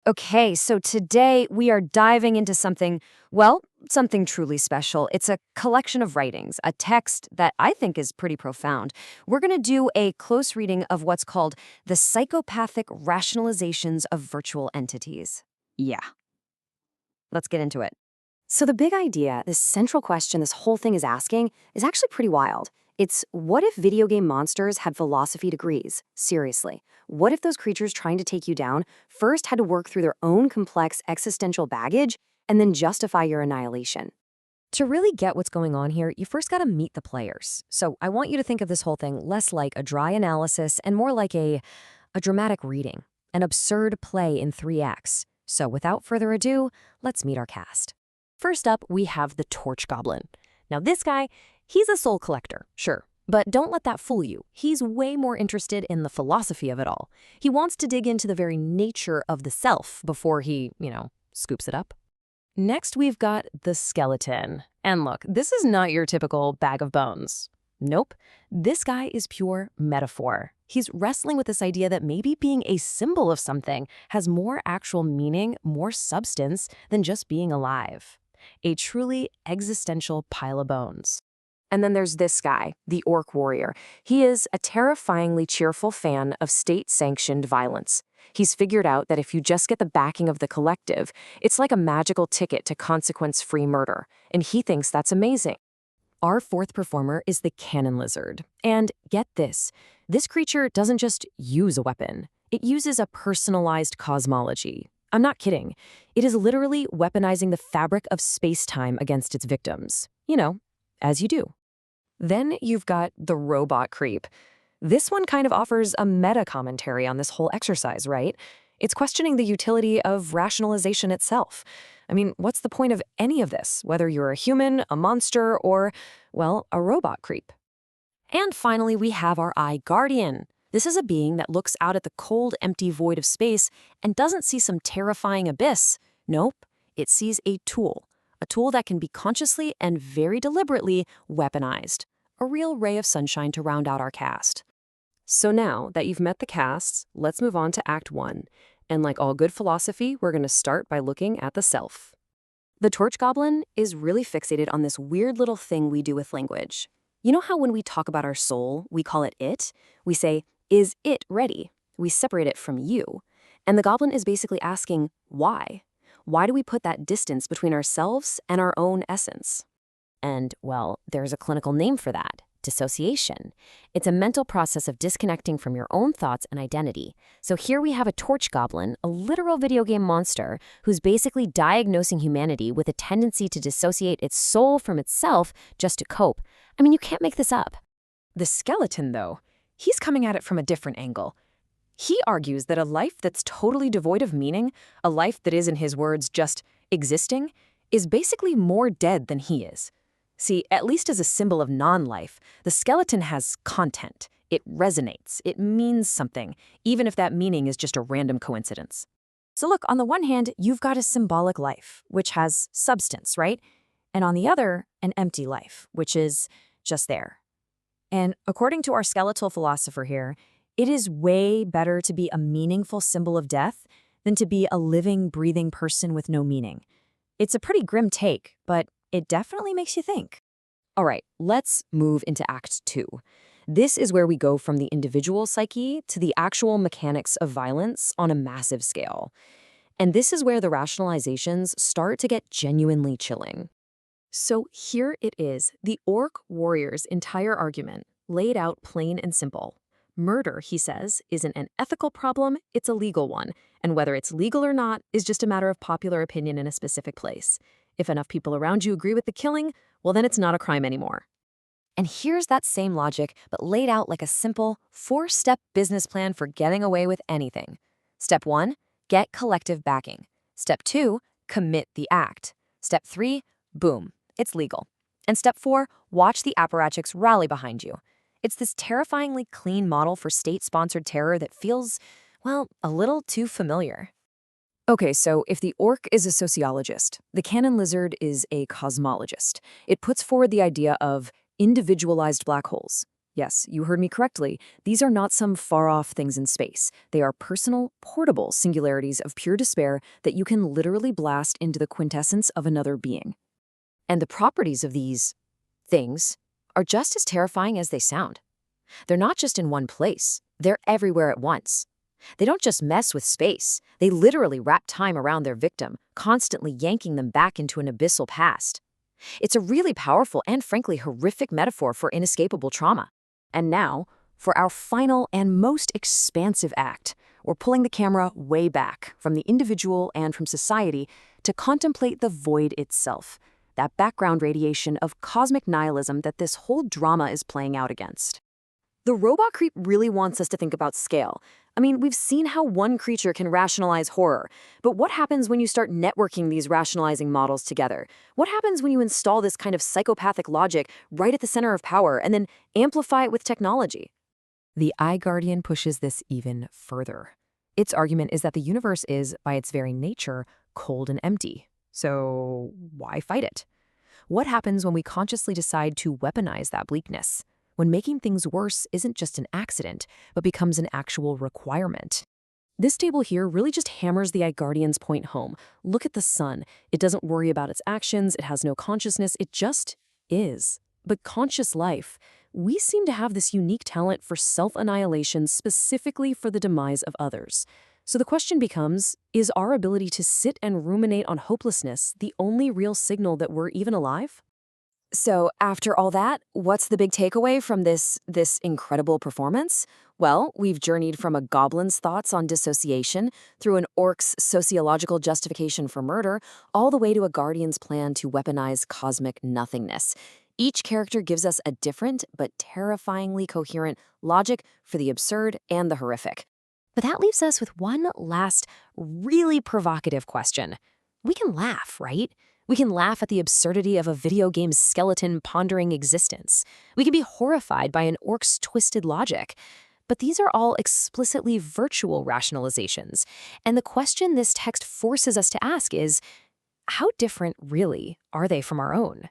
Okay, so today we are diving into something truly special. It's a collection of writings, a text that I think is pretty profound. We're going to do a close reading of what's called the psychopathic rationalizations of virtual entities. Yeah, let's get into it. So, the big idea, this central question this whole thing is asking, is actually pretty wild. It's what if video game monsters had philosophy degrees? Seriously. What if those creatures trying to take you down first had to work through their own complex existential baggage and then justify your annihilation? To really get what's going on here, you first got to meet the players. So I want you to think of this whole thing less like a dry analysis and more like a dramatic reading, an absurd play in three acts. So without further ado, let's meet our cast. First up, we have the Torch Goblin. Now this guy, he's a soul collector, sure. But don't let that fool you. He's way more interested in the philosophy of it all. He wants to dig into the very nature of the self before he, scoops it up. Next, we've got the skeleton. And look, this is not your typical bag of bones. Nope. This guy is pure metaphor. He's wrestling with this idea that maybe being a symbol of something has more actual meaning, more substance than just being alive. A truly existential pile of bones. And then there's this guy, the Orc Warrior. He is a terrifyingly cheerful fan of state-sanctioned violence. He's figured out that if you just get the backing of the collective, it's like a magical ticket to consequence-free murder, and he thinks that's amazing. Our fourth performer is the Cannon Lizard. And get this creature doesn't just use a weapon. It uses a personalized cosmology. I'm not kidding. It is literally weaponizing the fabric of space-time against its victims. As you do. Then you've got the Robot Creep. This one kind of offers a meta-commentary on this whole exercise, right? It's questioning the utility of rationalization itself. I mean, what's the point of any of this, whether you're a human, a monster, or, well, a robot creep? And finally, we have our Eye Guardian. This is a being that looks out at the cold, empty void of space and doesn't see some terrifying abyss. Nope, it sees a tool that can be consciously and very deliberately weaponized. A real ray of sunshine to round out our cast. So now that you've met the casts, let's move on to Act 1. And like all good philosophy, we're going to start by looking at the self. The Torch Goblin is really fixated on this weird little thing we do with language. You know how when we talk about our soul, we call it it? We say, is it ready? We separate it from you. And the goblin is basically asking, why? Why do we put that distance between ourselves and our own essence? And, well, there's a clinical name for that, dissociation. It's a mental process of disconnecting from your own thoughts and identity. So here we have a Torch Goblin, a literal video game monster, who's basically diagnosing humanity with a tendency to dissociate its soul from itself just to cope. I mean, you can't make this up. The skeleton, though, he's coming at it from a different angle. He argues that a life that's totally devoid of meaning, a life that is, in his words, just existing, is basically more dead than he is. See, at least as a symbol of non-life, the skeleton has content. It resonates. It means something, even if that meaning is just a random coincidence. So look, on the one hand, you've got a symbolic life, which has substance, right? And on the other, an empty life, which is just there. And according to our skeletal philosopher here, it is way better to be a meaningful symbol of death than to be a living, breathing person with no meaning. It's a pretty grim take, but it definitely makes you think. All right, let's move into Act 2. This is where we go from the individual psyche to the actual mechanics of violence on a massive scale. And this is where the rationalizations start to get genuinely chilling. So here it is, the Orc Warrior's entire argument, laid out plain and simple. Murder, he says, isn't an ethical problem, it's a legal one. And whether it's legal or not is just a matter of popular opinion in a specific place. If enough people around you agree with the killing, well, then it's not a crime anymore. And here's that same logic, but laid out like a simple, 4-step business plan for getting away with anything. Step 1, get collective backing. Step 2, commit the act. Step 3, boom, it's legal. And step 4, watch the apparatchiks rally behind you. It's this terrifyingly clean model for state-sponsored terror that feels, well, a little too familiar. Okay, so if the orc is a sociologist, the Cannon Lizard is a cosmologist. It puts forward the idea of individualized black holes. Yes, you heard me correctly. These are not some far-off things in space. They are personal, portable singularities of pure despair that you can literally blast into the quintessence of another being. And the properties of these things are just as terrifying as they sound. They're not just in one place, they're everywhere at once. They don't just mess with space, they literally wrap time around their victim, constantly yanking them back into an abyssal past. It's a really powerful and frankly horrific metaphor for inescapable trauma. And now, for our final and most expansive act, we're pulling the camera way back from the individual and from society to contemplate the void itself, that background radiation of cosmic nihilism that this whole drama is playing out against. The robot creep really wants us to think about scale. I mean, we've seen how one creature can rationalize horror, but what happens when you start networking these rationalizing models together? What happens when you install this kind of psychopathic logic right at the center of power and then amplify it with technology? The iGuardian pushes this even further. Its argument is that the universe is, by its very nature, cold and empty. So why fight it? What happens when we consciously decide to weaponize that bleakness? When making things worse isn't just an accident, but becomes an actual requirement. This table here really just hammers the iGuardian's point home. Look at the sun. It doesn't worry about its actions, it has no consciousness, it just is. But conscious life, we seem to have this unique talent for self-annihilation specifically for the demise of others. So the question becomes, is our ability to sit and ruminate on hopelessness the only real signal that we're even alive? So after all that, what's the big takeaway from this incredible performance? Well, we've journeyed from a goblin's thoughts on dissociation through an orc's sociological justification for murder, all the way to a guardian's plan to weaponize cosmic nothingness. Each character gives us a different but terrifyingly coherent logic for the absurd and the horrific. But that leaves us with one last really provocative question. We can laugh, right? We can laugh at the absurdity of a video game's skeleton pondering existence. We can be horrified by an orc's twisted logic. But these are all explicitly virtual rationalizations. And the question this text forces us to ask is, how different, really, are they from our own?